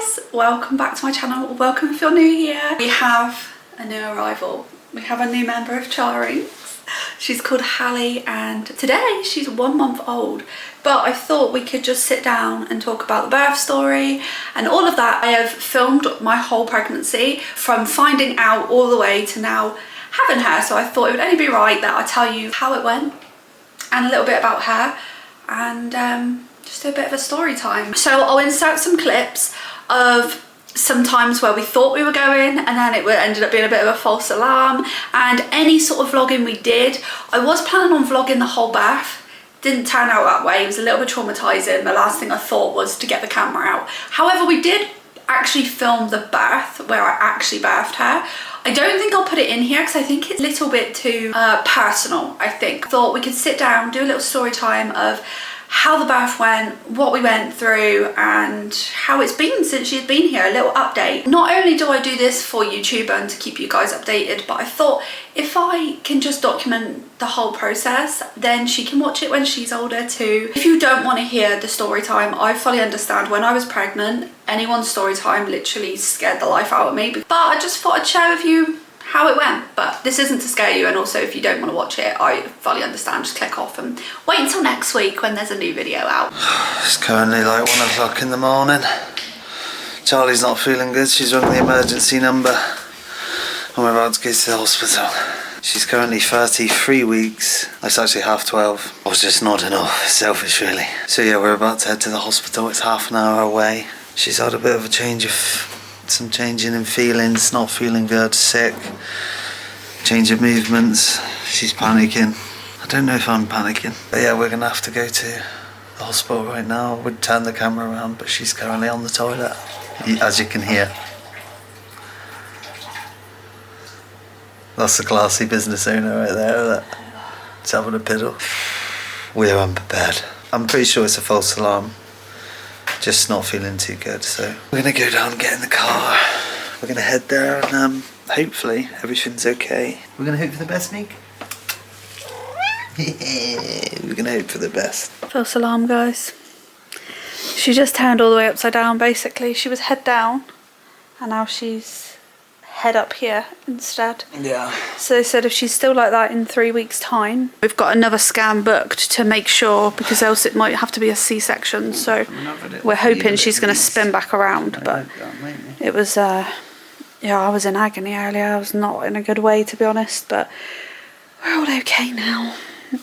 guys, welcome back to my channel. Welcome if you're new here. We have a new arrival. We have a new member of Charings. She's called Hallie and today she's 1 month old. But I thought we could just sit down and talk about the birth story and all of that. I have filmed my whole pregnancy from finding out all the way to now having her. So I thought it would only be right that I tell you how it went and a little bit about her and just do a bit of a story time. So I'll insert some clips of some times where we thought we were going and then it ended up being a bit of a false alarm, and any sort of vlogging we did. I was planning on vlogging the whole birth. Didn't turn out that way. It was a little bit traumatizing. The last thing I thought was to get the camera out. However, we did actually film the birth where I actually birthed her. I don't think I'll put it in here because I think it's a little bit too personal. I thought we could sit down, do a little story time of how the birth went, what we went through, and how it's been since she's been here, a little update. Not only do I do this for YouTube and to keep you guys updated, but I thought if I can just document the whole process, then she can watch it when she's older too. If you don't want to hear the story time, I fully understand. When I was pregnant, anyone's story time literally scared the life out of me. But I just thought I'd share with you how it went. But this isn't to scare you, and also if you don't want to watch it, I fully understand. Just click off and wait until next week when there's a new video out. It's currently like 1 o'clock in the morning. Charlie's not feeling good. She's rung the emergency number and we're about to go to the hospital. She's currently 33 weeks. It's actually 12:30. I was just nodding off, selfish really. So yeah, we're about to head to the hospital. It's half an hour away. She's had a bit of a some changing in feelings, not feeling good, sick, change of movements. She's panicking. I don't know if I'm panicking. But yeah, we're gonna have to go to the hospital right now. I would turn the camera around, but she's currently on the toilet, as you can hear. That's the classy business owner right there, that's having a piddle. We are unprepared. I'm pretty sure it's a false alarm. Just not feeling too good, so we're gonna go down and get in the car. We're gonna head there and hopefully everything's okay. We're gonna hope for the best, Nick. We're gonna hope for the best. False alarm, guys. She just turned all the way upside down basically. She was head down and now she's head up here instead. Yeah. So they said if she's still like that in 3 weeks time, we've got another scan booked to make sure, because else it might have to be a C-section. So we're hoping she's going to spin back around. But it was yeah, I was in agony earlier. I was not in a good way, to be honest, but we're all okay now.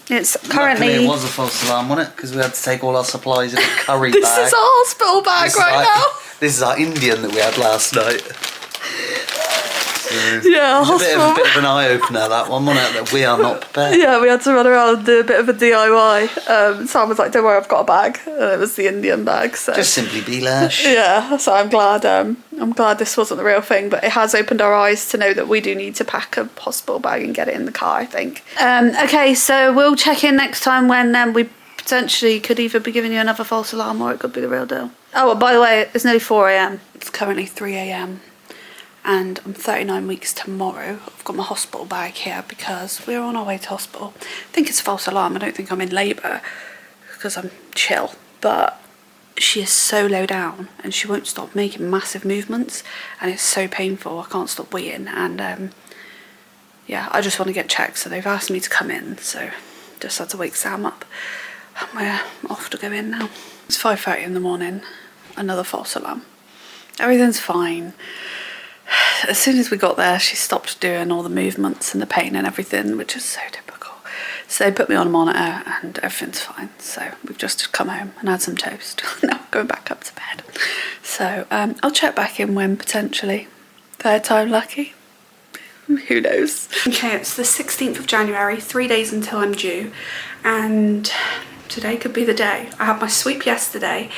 It's currently... Luckily it was a false alarm, wasn't it? Because we had to take all our supplies in a curry bag. This is our hospital bag now. This is our Indian that we had last night. Yeah, it was a bit of an eye-opener, that one, wasn't it? That we are not prepared. Yeah, we had to run around and do a bit of a DIY. Sam was like, don't worry, I've got a bag. And it was the Indian bag. So. Just simply be lash. Yeah, so I'm glad this wasn't the real thing, but it has opened our eyes to know that we do need to pack a hospital bag and get it in the car, I think. Okay, so we'll check in next time when we potentially could either be giving you another false alarm or it could be the real deal. Oh, well, by the way, it's nearly 4 AM. It's currently 3 AM. And I'm 39 weeks tomorrow. I've got my hospital bag here because we're on our way to hospital. I think it's a false alarm. I don't think I'm in labour because I'm chill. But she is so low down and she won't stop making massive movements. And it's so painful. I can't stop waiting. And yeah, I just want to get checked. So they've asked me to come in. So just had to wake Sam up. And we're off to go in now. It's 5:30 in the morning. Another false alarm. Everything's fine. As soon as we got there, she stopped doing all the movements and the pain and everything, which is so typical. So they put me on a monitor and everything's fine. So we've just come home and had some toast. Now we're going back up to bed. So I'll check back in when potentially. Third time lucky. Who knows? Okay, it's the 16th of January, 3 days until I'm due. And today could be the day. I had my sweep yesterday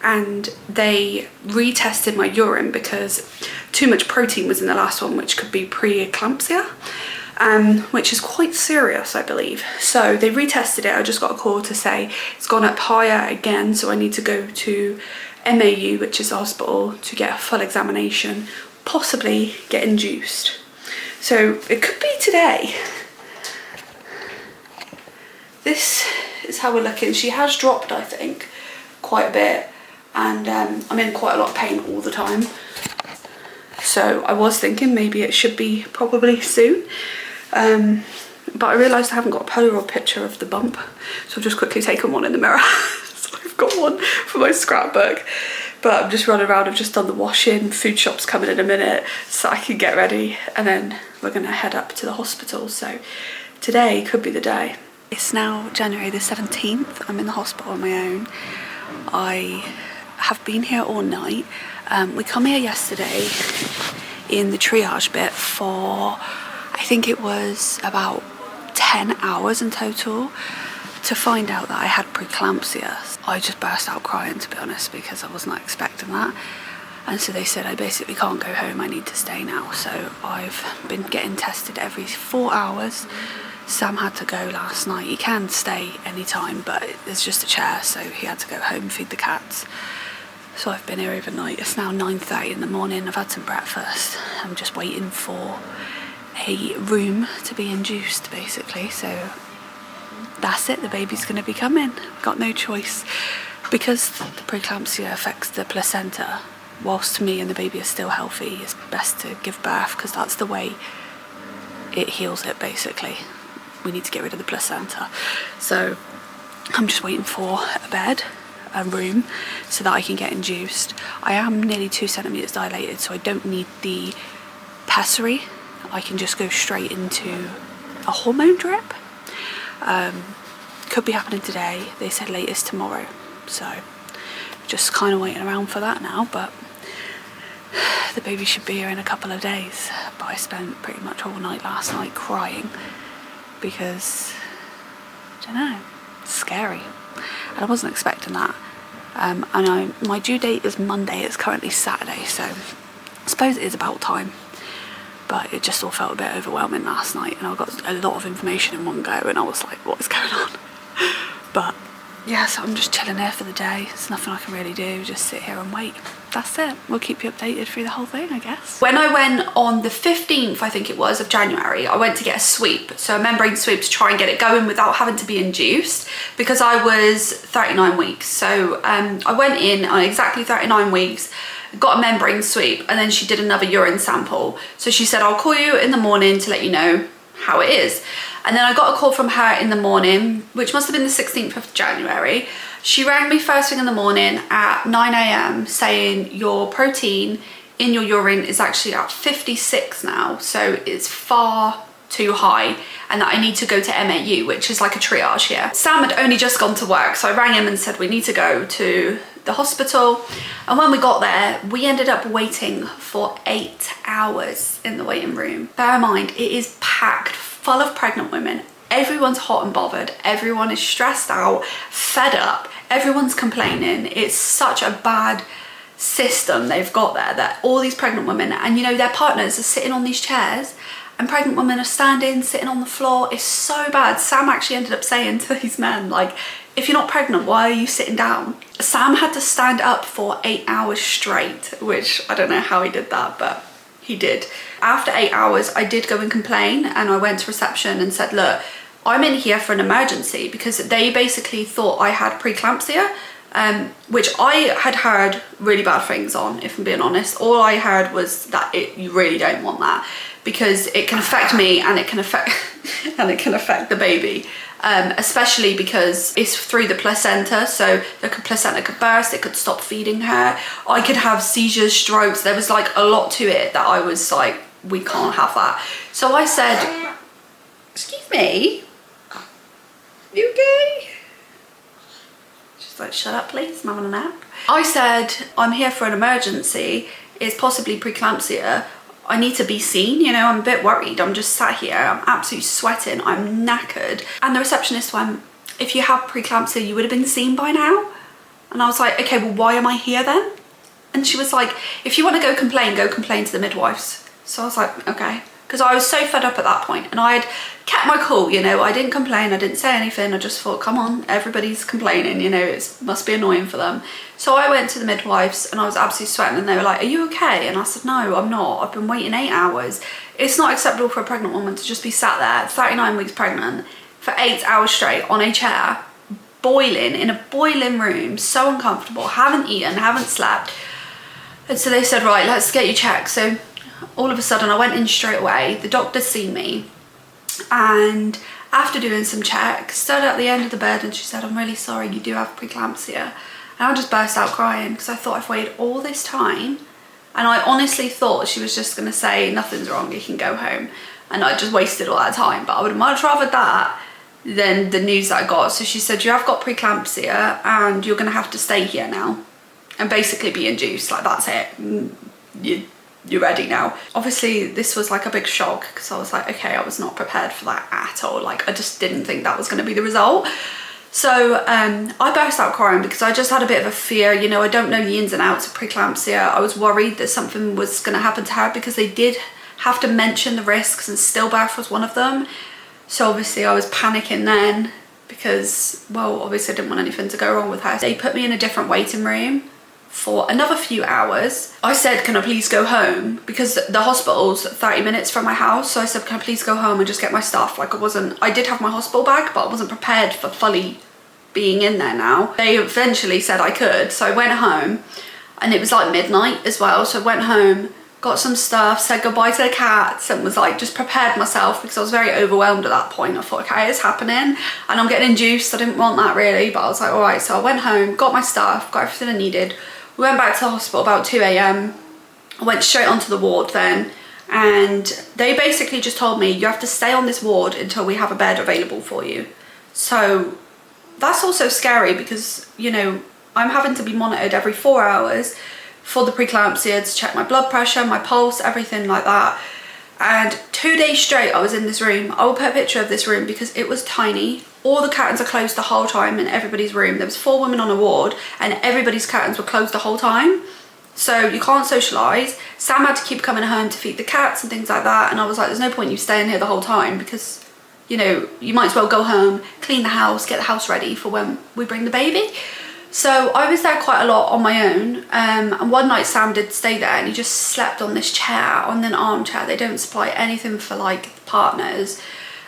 and they retested my urine because too much protein was in the last one, which could be Preeclampsia, which is quite serious, I believe. So they retested it. I just got a call to say it's gone up higher again, so I need to go to MAU, which is the hospital, to get a full examination, possibly get induced. So it could be today. This is how we're looking. She has dropped, I think, quite a bit. and I'm in quite a lot of pain all the time. So I was thinking maybe it should be probably soon. But I realised I haven't got a Polaroid picture of the bump, so I've just quickly taken one in the mirror. So I've got one for my scrapbook. But I'm just running around, I've just done the washing, food shop's coming in a minute, so I can get ready, and then we're gonna head up to the hospital. So today could be the day. It's now January the 17th, I'm in the hospital on my own. I have been here all night. We come here yesterday in the triage bit for, I think it was about 10 hours in total, to find out that I had preeclampsia. I just burst out crying, to be honest, because I was not expecting that. And so they said I basically can't go home, I need to stay now. So I've been getting tested every 4 hours. Sam had to go last night. He can stay anytime, but there's just a chair, so he had to go home, feed the cats. So I've been here overnight. It's now 9:30 in the morning. I've had some breakfast. I'm just waiting for a room to be induced, basically. So that's it, the baby's going to be coming. Got no choice. Because the preeclampsia affects the placenta, whilst me and the baby are still healthy, it's best to give birth, because that's the way it heals it, basically. We need to get rid of the placenta. So I'm just waiting for a bed, a room, so that I can get induced. I am nearly 2 centimetres dilated, so I don't need the pessary. I can just go straight into a hormone drip. Could be happening today. They said latest tomorrow. So just kind of waiting around for that now, but the baby should be here in a couple of days. But I spent pretty much all night last night crying because, I don't know, it's scary. And I wasn't expecting that. My due date is Monday, it's currently Saturday, so I suppose it is about time. But it just all felt a bit overwhelming last night, and I got a lot of information in one go, and I was like, what is going on? But yeah, so I'm just chilling here for the day. There's nothing I can really do, just sit here and wait. That's it. We'll keep you updated through the whole thing, I guess. When I went on the 15th, I think it was, of January, I went to get a sweep. So a membrane sweep to try and get it going without having to be induced, because I was 39 weeks. So I went in on exactly 39 weeks, got a membrane sweep, and then she did another urine sample. So she said, I'll call you in the morning to let you know how it is. And then I got a call from her in the morning, which must have been the 16th of January. She rang me first thing in the morning at 9 AM saying your protein in your urine is actually at 56 now. So it's far too high, and that I need to go to MAU, which is like a triage here. Sam had only just gone to work, so I rang him and said we need to go to the hospital. And when we got there, we ended up waiting for 8 hours in the waiting room. Bear in mind, it is packed full of pregnant women. Everyone's hot and bothered. Everyone is stressed out, fed up. Everyone's complaining. It's such a bad system they've got there, that all these pregnant women, and you know, their partners are sitting on these chairs, and pregnant women are standing, sitting on the floor. It's so bad. Sam actually ended up saying to these men, like, if you're not pregnant, why are you sitting down? Sam had to stand up for 8 hours straight, which I don't know how he did that, but he did. After 8 hours, I did go and complain, and I went to reception and said, look, I'm in here for an emergency, because they basically thought I had preeclampsia, which I had heard really bad things on, if I'm being honest. All I heard was that you really don't want that, because it can affect me, and it can affect the baby. Especially because it's through the placenta, so the placenta could burst, it could stop feeding her, I could have seizures, strokes. There was like a lot to it that I was like, we can't have that. So I said, excuse me, you okay? She's like, shut up please, I'm having a nap. I said, I'm here for an emergency, it's possibly preeclampsia, I need to be seen, you know, I'm a bit worried. I'm just sat here, I'm absolutely sweating, I'm knackered. And the receptionist went, if you have preeclampsia, you would have been seen by now. And I was like, okay, well, why am I here then? And she was like, if you want to go complain to the midwives. So I was like, okay. Because I was so fed up at that point, and I had kept my cool, you know, I didn't complain, I didn't say anything, I just thought, come on, everybody's complaining, you know, it must be annoying for them. So I went to the midwives, and I was absolutely sweating, and they were like, are you okay? And I said, no, I'm not, I've been waiting 8 hours. It's not acceptable for a pregnant woman to just be sat there, 39 weeks pregnant, for 8 hours straight on a chair, boiling, in a boiling room, so uncomfortable, haven't eaten, haven't slept. And so they said, right, let's get you checked. So all of a sudden I went in straight away. The doctor's seen me, and after doing some checks, stood at the end of the bed and she said, I'm really sorry, you do have preeclampsia. And I just burst out crying because I thought I've waited all this time, and I honestly thought she was just going to say nothing's wrong, you can go home, and I just wasted all that time. But I would have much rather that than the news that I got. So she said, you have got preeclampsia and you're going to have to stay here now and basically be induced, like that's it, you're ready now. Obviously this was like a big shock because I was like, okay, I was not prepared for that at all. Like I just didn't think that was going to be the result. So I burst out crying because I just had a bit of a fear, you know, I don't know the ins and outs of preeclampsia. I was worried that something was going to happen to her because they did have to mention the risks and stillbirth was one of them. So obviously I was panicking then because, well, obviously I didn't want anything to go wrong with her. They put me in a different waiting room for another few hours. I said, can I please go home? Because the hospital's 30 minutes from my house. So I said, can I please go home and just get my stuff? Like I did have my hospital bag, but I wasn't prepared for fully being in there now. They eventually said I could. So I went home, and it was like midnight as well. So I went home, got some stuff, said goodbye to the cats, and was like, just prepared myself because I was very overwhelmed at that point. I thought, okay, it's happening and I'm getting induced. I didn't want that really, but I was like, all right. So I went home, got my stuff, got everything I needed. We went back to the hospital about 2 a.m. I went straight onto the ward then, and they basically just told me, you have to stay on this ward until we have a bed available for you. So that's also scary because, you know, I'm having to be monitored every 4 hours for the preeclampsia, to check my blood pressure, my pulse, everything like that. And 2 days straight I was in this room. I will put a picture of this room because it was tiny. All the curtains are closed the whole time in everybody's room. There was 4 women on a ward and everybody's curtains were closed the whole time. So you can't socialise. Sam had to keep coming home to feed the cats and things like that. And I was like, there's no point you staying here the whole time because, you know, you might as well go home, clean the house, get the house ready for when we bring the baby. So I was there quite a lot on my own, and one night Sam did stay there and he just slept on this chair, on an armchair. They don't supply anything for like partners.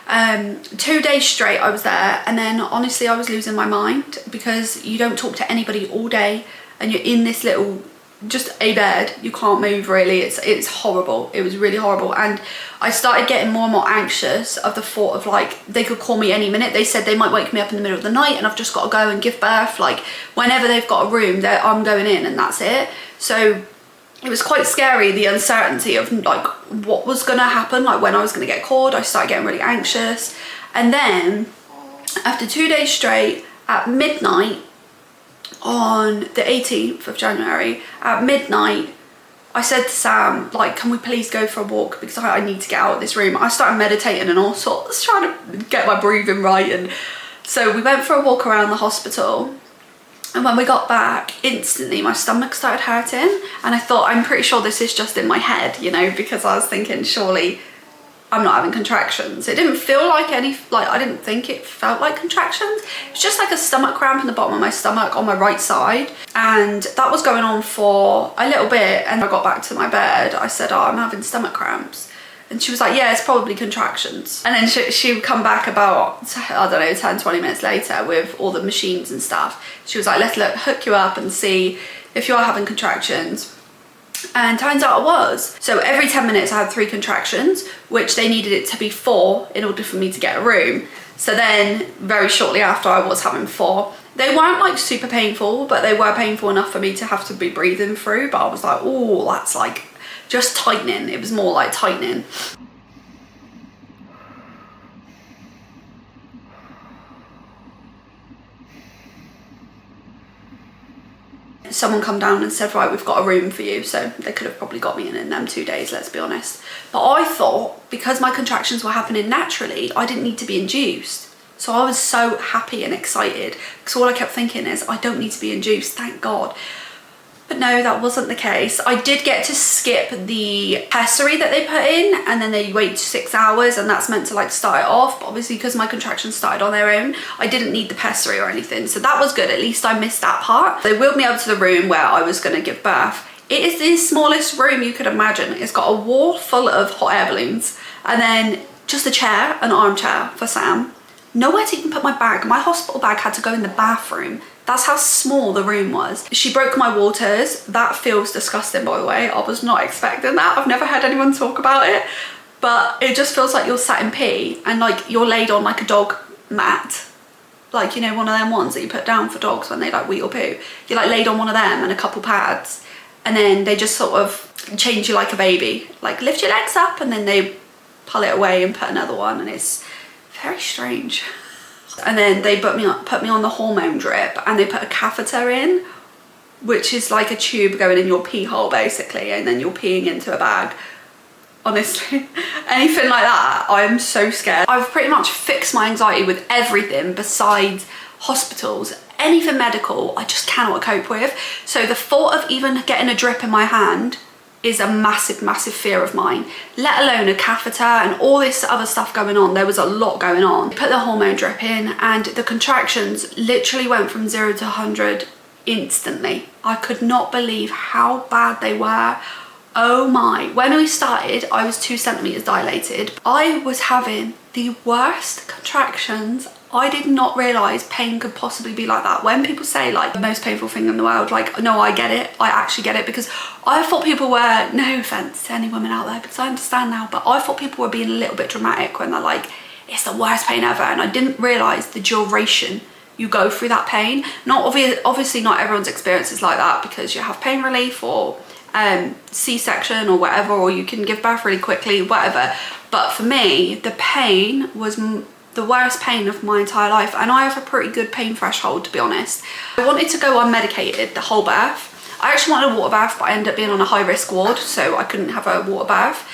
2 days straight I was there, and then honestly I was losing my mind because you don't talk to anybody all day and you're in this little, just a bed, you can't move really. It's horrible. It was really horrible, and I started getting more and more anxious of the thought of like they could call me any minute. They said they might wake me up in the middle of the night and I've just got to go and give birth. Like whenever they've got a room, I'm going in and that's it. So it was quite scary, the uncertainty of like what was going to happen, like when I was going to get called. I started getting really anxious, and then after 2 days straight at midnight on the 18th of January at midnight, I said to Sam, like, can we please go for a walk because I need to get out of this room. I started meditating and all sorts, trying to get my breathing right. And so we went for a walk around the hospital, and when we got back, instantly my stomach started hurting, and I thought, I'm pretty sure this is just in my head, you know, because I was thinking surely I'm not having contractions. It didn't feel like I didn't think it felt like contractions. It's just like a stomach cramp in the bottom of my stomach on my right side. And that was going on for a little bit. And I got back to my bed. I said, oh, I'm having stomach cramps. And she was like, yeah, it's probably contractions. And then she would come back about, I don't know, 10, 20 minutes later with all the machines and stuff. She was like, let's hook you up and see if you're having contractions. And turns out I was. So every 10 minutes I had 3 contractions, which they needed it to be 4 in order for me to get a room. So then very shortly after I was having 4. They weren't like super painful, but they were painful enough for me to have to be breathing through. But I was like, oh, that's like just tightening. It was more like tightening. Someone come down and said, right, we've got a room for you. So they could have probably got me in them 2 days, let's be honest. But I thought because my contractions were happening naturally, I didn't need to be induced. So I was so happy and excited because all I kept thinking is, I don't need to be induced, thank God. But no, that wasn't the case. I did get to skip the pessary that they put in, and then they wait 6 hours, and that's meant to like start it off. But obviously because my contractions started on their own, I didn't need the pessary or anything. So that was good. At least I missed that part. They wheeled me up to the room where I was going to give birth. It is the smallest room you could imagine. It's got a wall full of hot air balloons, and then just a chair, an armchair for Sam. nowhere to even put my bag. My hospital bag had to go in the bathroom. That's how small the room was. She broke my waters. That feels disgusting, by the way. I was not expecting that. I've never heard anyone talk about it, but it just feels like you're sat in pee and like you're laid on like a dog mat. Like, you know, one of them ones that you put down for dogs when they like wee or poo. You're like laid on one of them and a couple pads, and then they just sort of change you like a baby. Like, lift your legs up, and then they pull it away and put another one, and it's very strange. And then they put me on the hormone drip, and they put a catheter in, which is like a tube going in your pee hole basically, and then you're peeing into a bag. Honestly, anything like that, I'm so scared. I've pretty much fixed my anxiety with everything besides hospitals. Anything medical, I just cannot cope with. So the thought of even getting a drip in my hand is a massive, massive fear of mine, let alone a catheter and all this other stuff going on. There was a lot going on. Put the hormone drip in, and the contractions literally went from 0 to 100 instantly. I could not believe how bad they were. Oh my. When we started, I was 2 centimeters dilated. I was having the worst contractions. I did not realize pain could possibly be like that. When people say like the most painful thing in the world, like, no, I get it. I actually get it, because I thought people were, no offense to any women out there, because I understand now, but I thought people were being a little bit dramatic when they're like, it's the worst pain ever. And I didn't realize the duration you go through that pain. Obviously not everyone's experience is like that, because you have pain relief or C-section or whatever, or you can give birth really quickly, whatever. But for me, the pain was the worst pain of my entire life, and I have a pretty good pain threshold, to be honest. I wanted to go unmedicated the whole birth. I actually wanted a water bath, but I ended up being on a high-risk ward, so I couldn't have a water bath.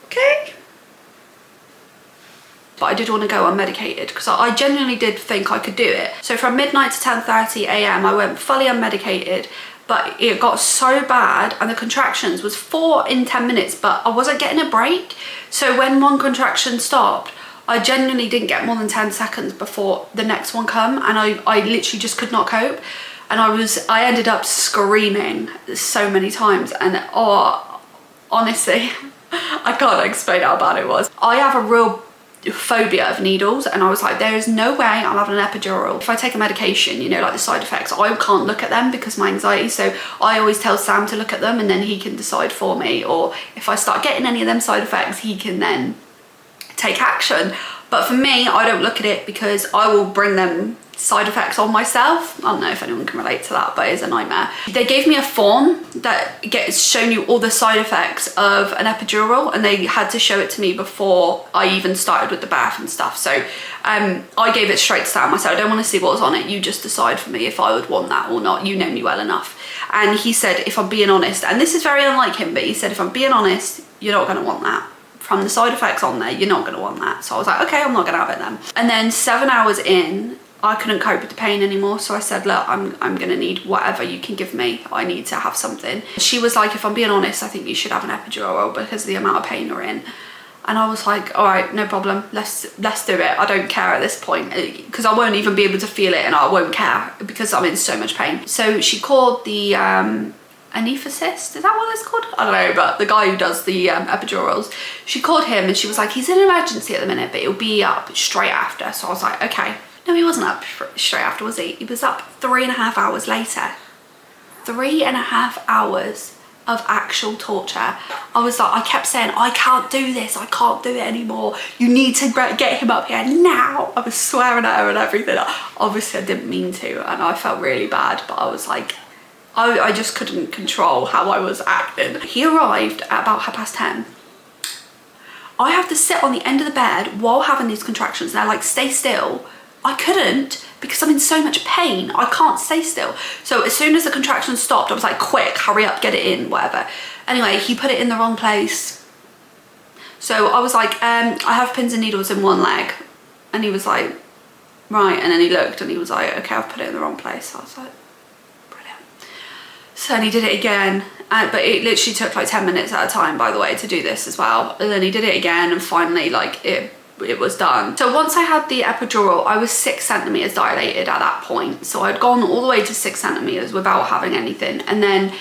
Okay. But I did want to go unmedicated, because I genuinely did think I could do it. So from midnight to 10:30 a.m. I went fully unmedicated, but it got so bad, and the contractions was 4 in 10 minutes, but I wasn't getting a break. So when one contraction stopped, I genuinely didn't get more than 10 seconds before the next one come, and I literally just could not cope. And I ended up screaming so many times, and oh, honestly, I can't explain how bad it was. I have a real phobia of needles, and I was like, there is no way I'm having an epidural. If I take a medication, you know, like the side effects, I can't look at them because of my anxiety, so I always tell Sam to look at them, and then he can decide for me, or if I start getting any of them side effects, he can then take action. But for me, I don't look at it, because I will bring them side effects on myself. I don't know if anyone can relate to that, but it's a nightmare. They gave me a form that gets shown you all the side effects of an epidural, and they had to show it to me before I even started with the bath and stuff. So I gave it straight to Sam. I said, I don't want to see what was on it. You just decide for me if I would want that or not. You know me well enough. And he said, if I'm being honest, and this is very unlike him, but he said, if I'm being honest, you're not going to want that. From the side effects on there, you're not going to want that. So I was like, okay, I'm not going to have it then. And then 7 hours in, I couldn't cope with the pain anymore, so I said, look, I'm gonna need whatever you can give me. I need to have something. She was like, if I'm being honest, I think you should have an epidural because of the amount of pain you're in. And I was like, all right, no problem, let's do it. I don't care at this point, because I won't even be able to feel it, and I won't care because I'm in so much pain. So she called the anesthetist, is that what it's called? I don't know, but the guy who does the epidurals, she called him, and she was like, he's in emergency at the minute, but he'll be up straight after. So I was like, okay. No, he wasn't up straight after, was he? He was up 3.5 hours later. 3.5 hours of actual torture. I was like, I kept saying, I can't do this, I can't do it anymore. You need to get him up here now. I was swearing at her and everything. Obviously I didn't mean to, and I felt really bad, but I was like, I just couldn't control how I was acting. He arrived at about 10:30. I have to sit on the end of the bed while having these contractions, and they're like, stay still. I couldn't, because I'm in so much pain. I can't stay still. So as soon as the contraction stopped, I was like, quick, hurry up, get it in, whatever. Anyway, he put it in the wrong place. So I was like, I have pins and needles in one leg. And he was like, right. And then he looked and he was like, okay, I've put it in the wrong place. So I was like, brilliant. So then he did it again. But it literally took like 10 minutes at a time, by the way, to do this as well. And then he did it again, and finally, like, it was done. So once I had the epidural, I was 6 centimeters dilated at that point. So I'd gone all the way to 6 centimeters without having anything. And then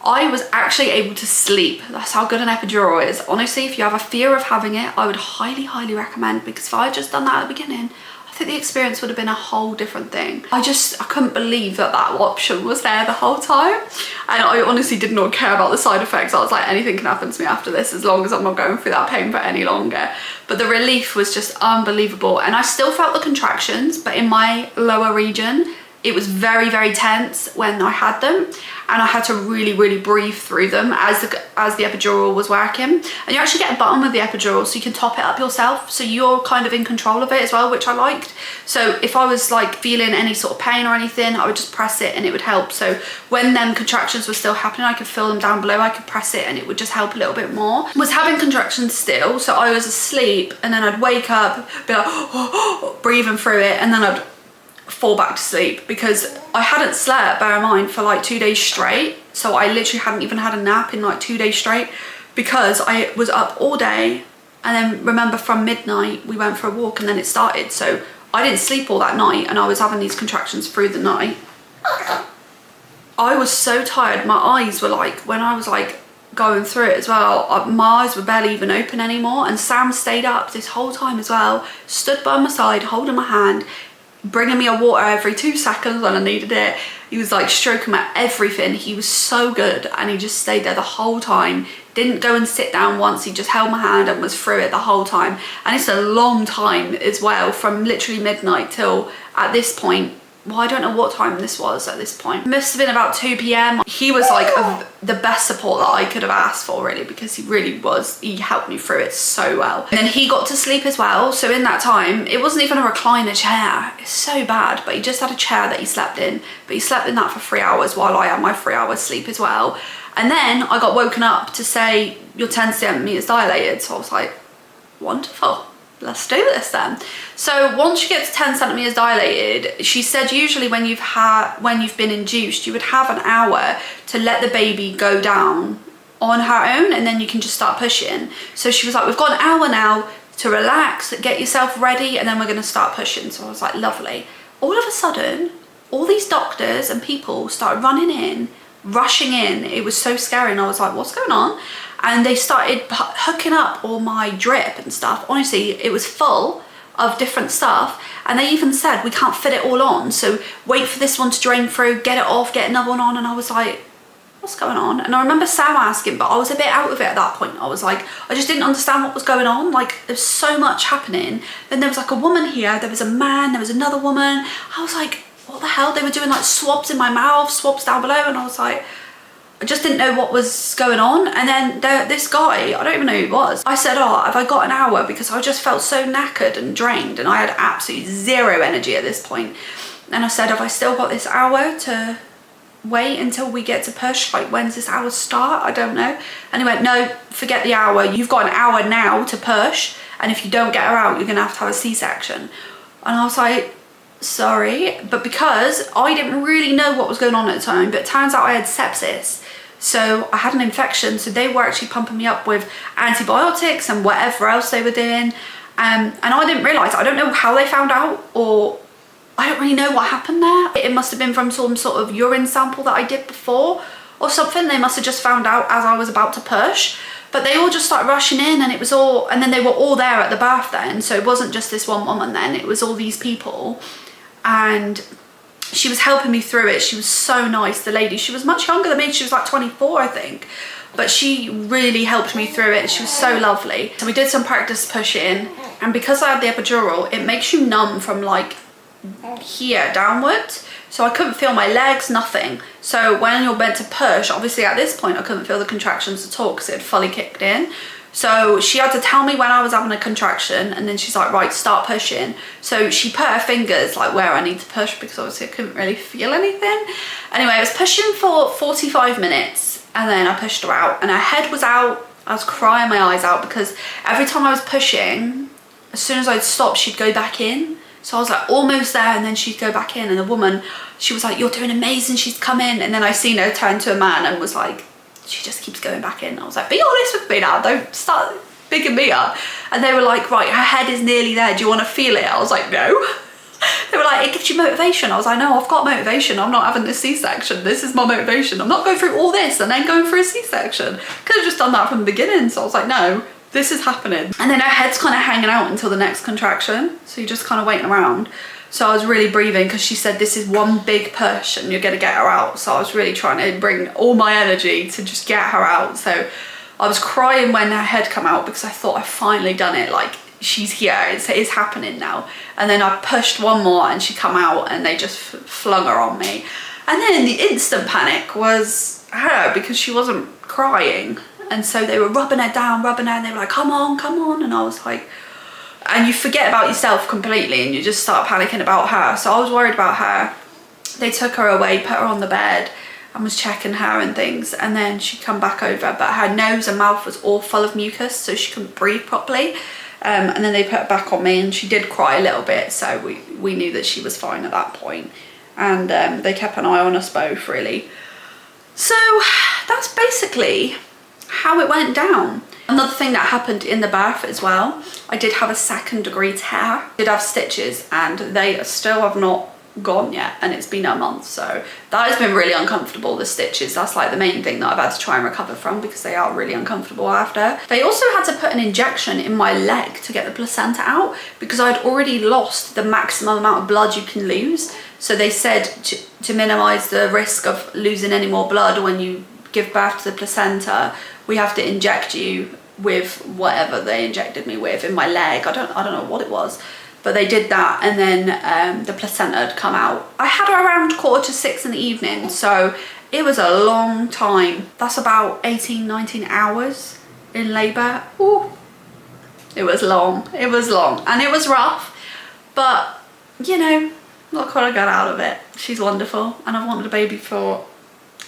I was actually able to sleep. That's how good an epidural is. Honestly, if you have a fear of having it, I would highly, highly recommend, because if I had just done that at the beginning, I think the experience would have been a whole different thing. I couldn't believe that option was there the whole time. And I honestly did not care about the side effects. I was like, anything can happen to me after this, as long as I'm not going through that pain for any longer. But the relief was just unbelievable. And I still felt the contractions, but in my lower region, it was very, very tense when I had them, and I had to really, really breathe through them as the epidural was working. And you actually get a button with the epidural, so you can top it up yourself, so you're kind of in control of it as well, which I liked. So if I was like feeling any sort of pain or anything, I would just press it and it would help. So when them contractions were still happening, I could feel them down below, I could press it and it would just help a little bit more. I was having contractions still, so I was asleep, and then I'd wake up, be like breathing through it, and then I'd fall back to sleep, because I hadn't slept, bear in mind, for like 2 days straight. So I literally hadn't even had a nap in like 2 days straight, because I was up all day. And then remember, from midnight we went for a walk and then it started, so I didn't sleep all that night, and I was having these contractions through the night. I was so tired. My eyes were like, when I was like going through it as well, my eyes were barely even open anymore. And Sam stayed up this whole time as well, stood by my side holding my hand, bringing me a water every 2 seconds when I needed it. He was like stroking my everything. He was so good, and he just stayed there the whole time. Didn't go and sit down once. He just held my hand and was through it the whole time. And it's a long time as well, from literally midnight till at this point. Well, I don't know what time this was at this point. It must have been about 2 p.m. He was like the best support that I could have asked for, really, because he really was. He helped me through it so well. And then he got to sleep as well. So in that time, it wasn't even a recliner chair. It's so bad, but he just had a chair that he slept in. But he slept in that for 3 hours while I had my 3 hours sleep as well. And then I got woken up to say, you're 10 centimeters dilated. So I was like, wonderful. Let's do this then. So once you get to 10 centimeters dilated, she said usually when you've been induced, you would have an hour to let the baby go down on her own, and then you can just start pushing. So she was like, we've got an hour now to relax, get yourself ready, and then we're going to start pushing. So I was like, lovely. All of a sudden, all these doctors and people started running in, rushing in. It was so scary, and I was like, what's going on? And they started hooking up all my drip and stuff. Honestly, it was full of different stuff. And they even said, we can't fit it all on, so wait for this one to drain through, get it off, get another one on. And I was like, what's going on? And I remember Sam asking, but I was a bit out of it at that point. I was like, I just didn't understand what was going on. Like, there's so much happening. Then there was like a woman here, there was a man, there was another woman. I was like, what the hell? They were doing like swabs in my mouth, swabs down below. And I was like, I just didn't know what was going on. And then this guy, I don't even know who he was. I said, oh, have I got an hour? Because I just felt so knackered and drained, and I had absolutely zero energy at this point. And I said, have I still got this hour to wait until we get to push? Like, when's this hour start? I don't know. And he went, no, forget the hour. You've got an hour now to push. And if you don't get her out, you're gonna have to have a C-section. And I was like, sorry. But because I didn't really know what was going on at the time, but it turns out I had sepsis. So I had an infection, so they were actually pumping me up with antibiotics and whatever else they were doing. And I didn't realise, I don't know how they found out, or I don't really know what happened there. It must have been from some sort of urine sample that I did before or something. They must have just found out as I was about to push. But they all just started rushing in, and it was all, and then they were all there at the birth then. So it wasn't just this one woman then, it was all these people. And she was helping me through it. She was so nice, the lady. She was much younger than me. She was like 24, I think. But she really helped me through it. She was so lovely. So we did some practice pushing. And because I had the epidural, it makes you numb from like here downwards. So I couldn't feel my legs, nothing. So when you're meant to push, obviously at this point, I couldn't feel the contractions at all because it had fully kicked in. So she had to tell me when I was having a contraction, and then she's like, right, start pushing. So she put her fingers like where I need to push, because obviously I couldn't really feel anything. Anyway, I was pushing for 45 minutes, and then I pushed her out, and her head was out. I was crying my eyes out, because every time I was pushing, as soon as I'd stop, she'd go back in. So I was like almost there, and then she'd go back in, and the woman, she was like, you're doing amazing, she's come in. And then I seen her turn to a man and was like, she just keeps going back in. I was like, be honest with me now, don't start bigging me up. And they were like, right, her head is nearly there, do you want to feel it? I was like, no. They were like, it gives you motivation. I was like, no, I've got motivation. I'm not having this C-section. This is my motivation. I'm not going through all this and then going for a C-section. Could have just done that from the beginning. So I was like, no, this is happening. And then her head's kind of hanging out until the next contraction. So you're just kind of waiting around. So I was really breathing because she said this is one big push and you're going to get her out. So I was really trying to bring all my energy to just get her out. So I was crying when her head come out because I thought I've finally done it. Like, she's here, it's happening now. And then I pushed one more and she come out and they just flung her on me. And then the instant panic was her because she wasn't crying. And so they were rubbing her down and they were like, come on, come on. And I was like, and you forget about yourself completely and you just start panicking about her. So I was worried about her. They took her away, put her on the bed and was checking her and things. And then she come back over, but her nose and mouth was all full of mucus, so she couldn't breathe properly. And then they put her back on me and she did cry a little bit. So we knew that she was fine at that point. And they kept an eye on us both, really. So that's basically how it went down. Another thing that happened in the birth as well, I did have a 2nd degree tear. I did have stitches and they still have not gone yet, and it's been a month. So that has been really uncomfortable, the stitches. That's like the main thing that I've had to try and recover from because they are really uncomfortable after. They also had to put an injection in my leg to get the placenta out because I'd already lost the maximum amount of blood you can lose. So they said to minimize the risk of losing any more blood when you give birth to the placenta, we have to inject you with whatever they injected me with in my leg. I don't know what it was, but they did that. And then the placenta had come out. I had her around 5:45 in the evening, so it was a long time. That's about 18-19 hours in labor. Ooh, it was long, and it was rough, but you know, look what I got out of it. She's wonderful, and I've wanted a baby for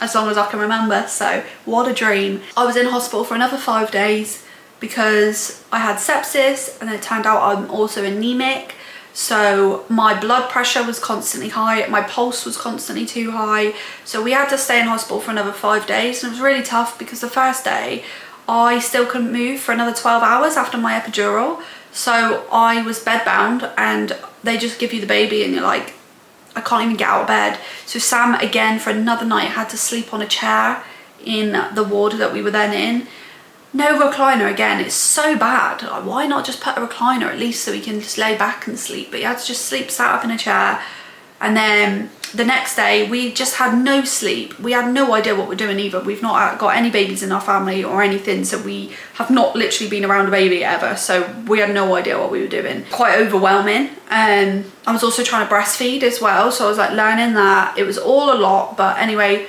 as long as I can remember, so what a dream. I was in hospital for another 5 days because I had sepsis, and it turned out I'm also anemic. So my blood pressure was constantly high, my pulse was constantly too high. So we had to stay in hospital for another 5 days, and it was really tough because the first day I still couldn't move for another 12 hours after my epidural. So I was bedbound, and they just give you the baby and you're like, I can't even get out of bed. So Sam, again, for another night, had to sleep on a chair in the ward that we were then in. No recliner again, it's so bad. Like, why not just put a recliner at least so we can just lay back and sleep? But you had to just sleep sat up in a chair. And then the next day, we just had no sleep. We had no idea what we're doing either. We've not got any babies in our family or anything, so we have not literally been around a baby ever. So we had no idea what we were doing. Quite overwhelming. I was also trying to breastfeed as well, so I was like learning that. It was all a lot, but anyway,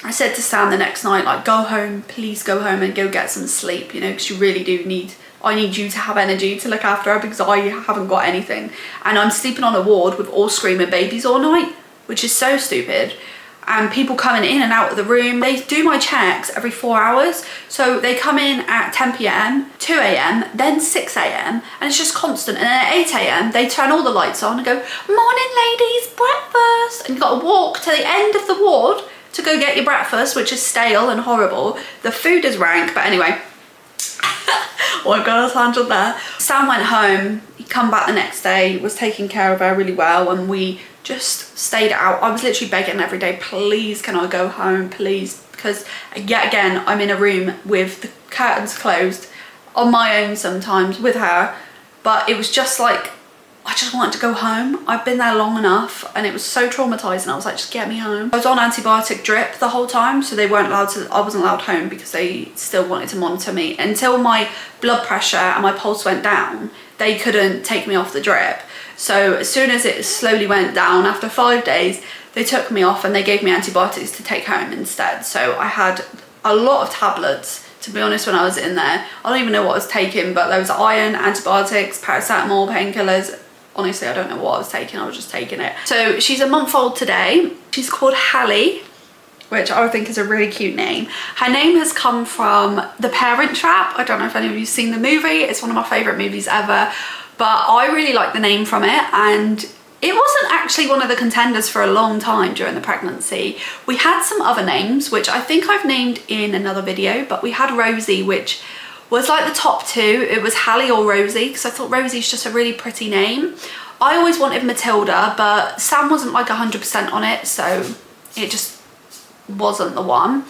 I said to Sam the next night, like, go home, please go home and go get some sleep, you know, because you really do I need you to have energy to look after her because I haven't got anything. And I'm sleeping on a ward with all screaming babies all night, which is so stupid. And people coming in and out of the room. They do my checks every 4 hours. So they come in at 10 p.m, 2 a.m, then 6 a.m, and it's just constant. And then at 8 a.m, they turn all the lights on and go, morning ladies, breakfast. And you've got to walk to the end of the ward to go get your breakfast, which is stale and horrible. The food is rank, but anyway. Oh my god, I was tangent there. Sam went home, he come back the next day, was taking care of her really well, and we just stayed out. I was literally begging every day, please can I go home, please, because yet again I'm in a room with the curtains closed on my own sometimes with her, but it was just like I just wanted to go home. I've been there long enough and it was so traumatizing. I was like, just get me home. I was on antibiotic drip the whole time, so they weren't allowed to, I wasn't allowed home because they still wanted to monitor me. Until my blood pressure and my pulse went down, they couldn't take me off the drip. So as soon as it slowly went down, after 5 days, they took me off and they gave me antibiotics to take home instead. So I had a lot of tablets, to be honest, when I was in there. I don't even know what I was taking, but there was iron, antibiotics, paracetamol, painkillers. Honestly, I don't know what I was taking, I was just taking it. So she's a month old today. She's called Hallie, which I think is a really cute name. Her name has come from The Parent Trap. I don't know if any of you've seen the movie. It's one of my favorite movies ever, but I really like the name from it. And it wasn't actually one of the contenders for a long time during the pregnancy. We had some other names, which I think I've named in another video, but we had Rosie, which was like the top two. It was Hallie or Rosie, because I thought Rosie's just a really pretty name. I always wanted Matilda, but Sam wasn't like 100% on it, so it just wasn't the one.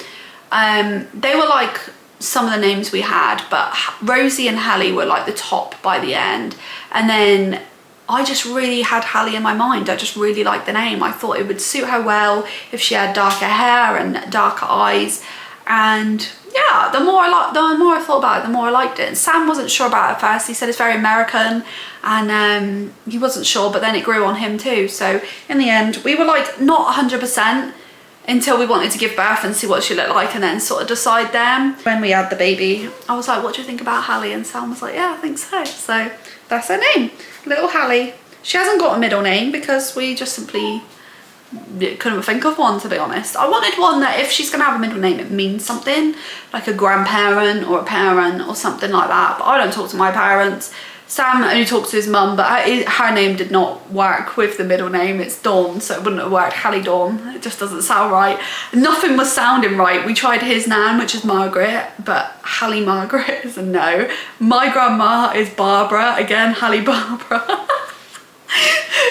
They were like some of the names we had, but Rosie and Hallie were like the top by the end. And then I just really had Hallie in my mind. I just really liked the name. I thought it would suit her well if she had darker hair and darker eyes. And yeah, the more I thought about it, the more I liked it. And Sam wasn't sure about it at first. He said it's very American, and he wasn't sure, but then it grew on him too. So in the end, we were like not 100% until we wanted to give birth and see what she looked like, and then sort of decide then. When we had the baby, I was like, what do you think about Hallie? And Sam was like, yeah, I think so. So that's her name, little Hallie. She hasn't got a middle name because we just simply couldn't think of one, to be honest. I wanted one that if she's gonna have a middle name, it means something, like a grandparent or a parent or something like that. But I don't talk to my parents. Sam only talks to his mum, but her name did not work with the middle name. It's Dawn, so it wouldn't have worked. Hallie Dawn, it just doesn't sound right. Nothing was sounding right. We tried his nan, which is Margaret, but Hallie Margaret is a no. My grandma is Barbara, again, Hallie Barbara.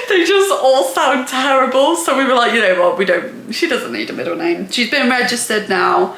They just all sound terrible, so we were like, you know what, she doesn't need a middle name. She's been registered now.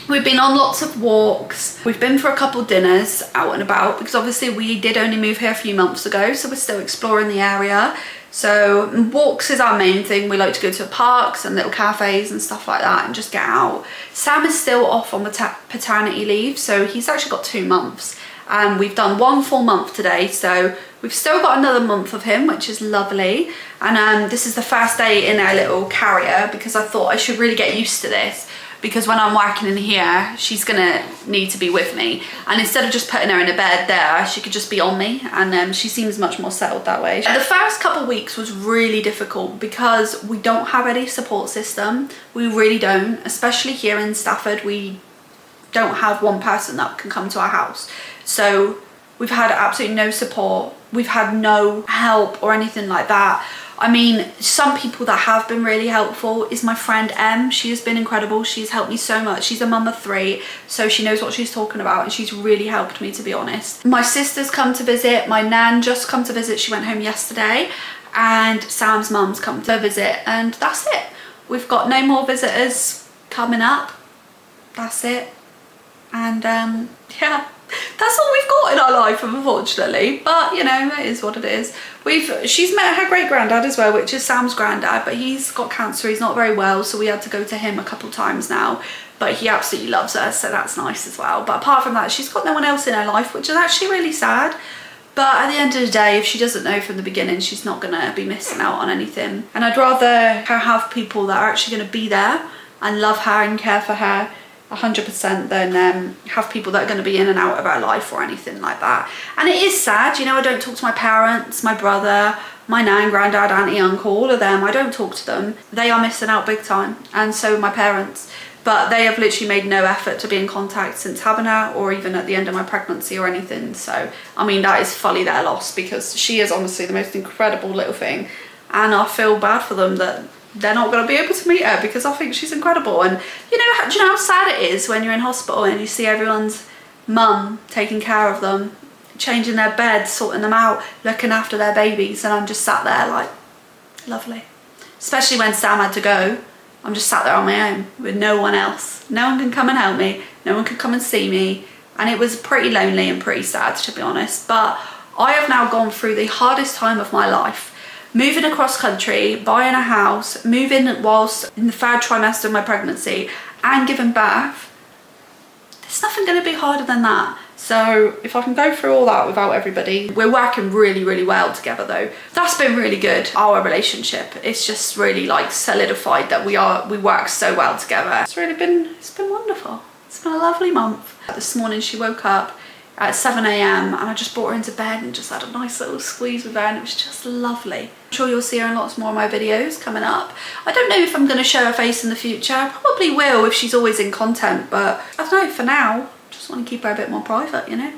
We've been on lots of walks. We've been for a couple dinners out and about, because obviously we did only move here a few months ago, so we're still exploring the area. So walks is our main thing. We like to go to parks and little cafes and stuff like that and just get out. Sam is still off on paternity leave, so he's actually got 2 months. And we've done 1 full month today, so we've still got another month of him, which is lovely. And this is the first day in our little carrier, because I thought I should really get used to this, because when I'm working in here, she's gonna need to be with me. And instead of just putting her in a bed there, she could just be on me, and she seems much more settled that way. The first couple of weeks was really difficult because we don't have any support system. We really don't, especially here in Stafford. We don't have one person that can come to our house. So we've had absolutely no support. We've had no help or anything like that. I mean, some people that have been really helpful is my friend Em. She has been incredible. She's helped me so much. She's a mum of 3, so she knows what she's talking about, and she's really helped me, to be honest. My sister's come to visit. My nan just come to visit. She went home yesterday, and Sam's mum's come to visit, and that's it. We've got no more visitors coming up. That's it. And yeah, that's all we've got in our life, unfortunately, but you know, it is what it is. She's met her great granddad as well, which is Sam's granddad, but he's got cancer. He's not very well, so we had to go to him a couple times now, but he absolutely loves her, so that's nice as well. But apart from that, she's got no one else in her life, which is actually really sad. But at the end of the day, if she doesn't know from the beginning, she's not gonna be missing out on anything. And I'd rather her have people that are actually gonna be there and love her and care for her 100% than have people that are going to be in and out of our life or anything like that. And it is sad, you know, I don't talk to my parents, my brother, my nan, granddad, auntie, uncle, all of them. I don't talk to them. They are missing out big time, and so my parents. But they have literally made no effort to be in contact since having her, or even at the end of my pregnancy or anything. So I mean, that is fully their loss, because she is honestly the most incredible little thing, and I feel bad for them that they're not going to be able to meet her, because I think she's incredible. And you know, do you know how sad it is when you're in hospital and you see everyone's mum taking care of them, changing their beds, sorting them out, looking after their babies, and I'm just sat there like, lovely. Especially when Sam had to go, I'm just sat there on my own with no one else. No one can come and help me, no one can come and see me, and it was pretty lonely and pretty sad, to be honest. But I have now gone through the hardest time of my life. Moving across country, buying a house, moving whilst in the 3rd trimester of my pregnancy, and giving birth. There's nothing going to be harder than that. So if I can go through all that without everybody, we're working really, really well together though. That's been really good. Our relationship, it's just really like solidified that we work so well together. It's been wonderful. It's been a lovely month. This morning she woke up at 7 AM, and I just brought her into bed and just had a nice little squeeze with her, and it was just lovely. I'm sure you'll see her in lots more of my videos coming up. I don't know if I'm going to show her face in the future. I probably will if she's always in content, but I don't know, for now, I just want to keep her a bit more private, you know.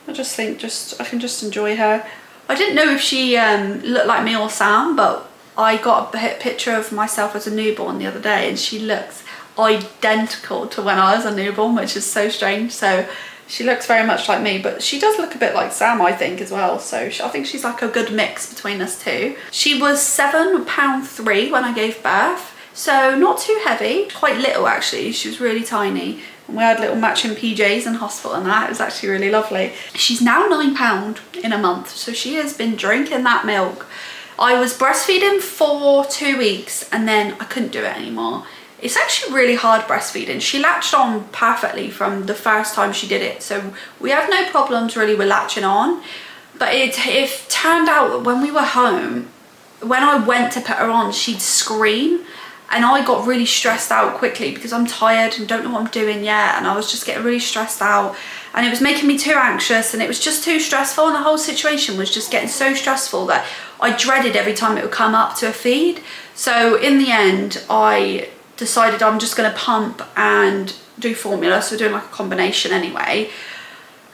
I just think I can just enjoy her. I didn't know if she looked like me or Sam, but I got a picture of myself as a newborn the other day, and she looks identical to when I was a newborn, which is so strange. So She looks very much like me, but she does look a bit like Sam, I think, as well. So I think she's like a good mix between us two. She was 7 pound 3 when I gave birth, so not too heavy, quite little actually. She was really tiny. And we had little matching PJs in hospital and that. It was actually really lovely. She's now 9 pound in a month, so she has been drinking that milk. I was breastfeeding for 2 weeks and then I couldn't do it anymore. It's actually really hard breastfeeding. She latched on perfectly from the first time she did it. So we had no problems really with latching on. But it turned out that when we were home, when I went to put her on, she'd scream. And I got really stressed out quickly because I'm tired and don't know what I'm doing yet. And I was just getting really stressed out. And it was making me too anxious and it was just too stressful. And the whole situation was just getting so stressful that I dreaded every time it would come up to a feed. So in the end, I decided I'm just going to pump and do formula, so we're doing like a combination anyway.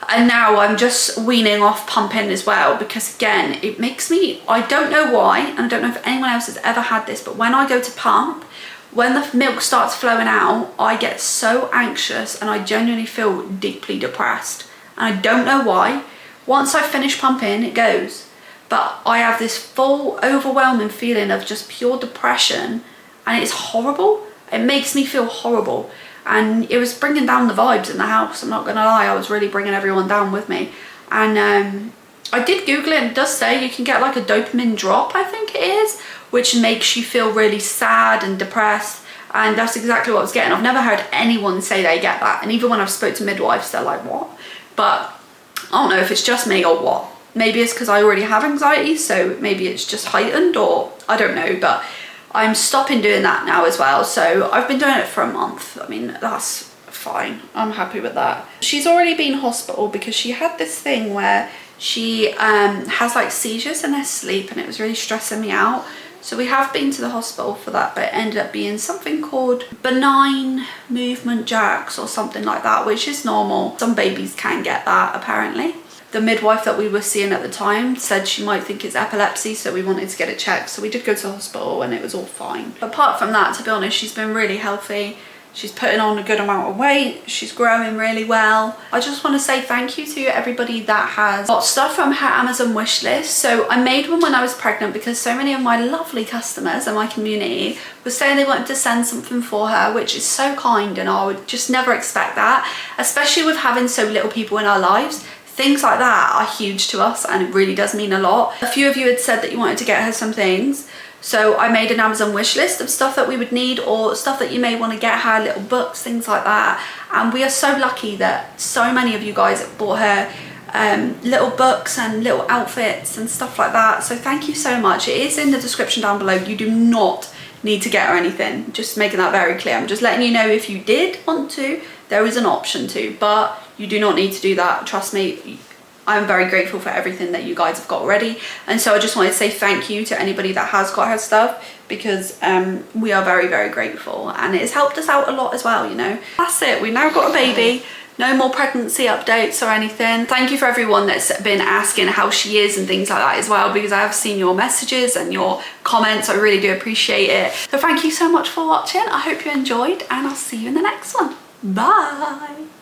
And now I'm just weaning off pumping as well, because again, it makes me, I don't know why, and I don't know if anyone else has ever had this, but when I go to pump, when the milk starts flowing out, I get so anxious and I genuinely feel deeply depressed, and I don't know why. Once I finish pumping, it goes, but I have this full overwhelming feeling of just pure depression, and it's horrible. It makes me feel horrible, and it was bringing down the vibes in the house. I'm not gonna lie, I was really bringing everyone down with me. And I did Google it, and it does say you can get like a dopamine drop, I think it is, which makes you feel really sad and depressed, and that's exactly what I was getting. I've never heard anyone say they get that, and even when I've spoke to midwives, they're like, what? But I don't know if it's just me or what. Maybe it's because I already have anxiety, so maybe it's just heightened, or I don't know, but I'm stopping doing that now as well. So I've been doing it for a month. I mean, that's fine. I'm happy with that. She's already been in hospital because she had this thing where she has like seizures in her sleep, and it was really stressing me out. So we have been to the hospital for that, but it ended up being something called benign movement jerks or something like that, which is normal. Some babies can get that apparently. The midwife that we were seeing at the time said she might think it's epilepsy, so we wanted to get it checked. So we did go to the hospital and it was all fine. Apart from that, to be honest, she's been really healthy. She's putting on a good amount of weight. She's growing really well. I just want to say thank you to everybody that has got stuff from her Amazon wish list. So I made one when I was pregnant because so many of my lovely customers in my community were saying they wanted to send something for her, which is so kind, and I would just never expect that, especially with having so little people in our lives. Things like that are huge to us, and it really does mean a lot. A few of you had said that you wanted to get her some things, so I made an Amazon wish list of stuff that we would need, or stuff that you may want to get her, little books, things like that. And we are so lucky that so many of you guys bought her little books and little outfits and stuff like that. So thank you so much. It is in the description down below. You do not need to get her anything, just making that very clear. I'm just letting you know, if you did want to, there is an option to, but you do not need to do that. Trust me, I'm very grateful for everything that you guys have got already. And so I just wanted to say thank you to anybody that has got her stuff, because we are very, very grateful, and it has helped us out a lot as well, you know. That's it, we now got a baby. No more pregnancy updates or anything. Thank you for everyone that's been asking how she is and things like that as well, because I have seen your messages and your comments. I really do appreciate it. So thank you so much for watching. I hope you enjoyed, and I'll see you in the next one. Bye.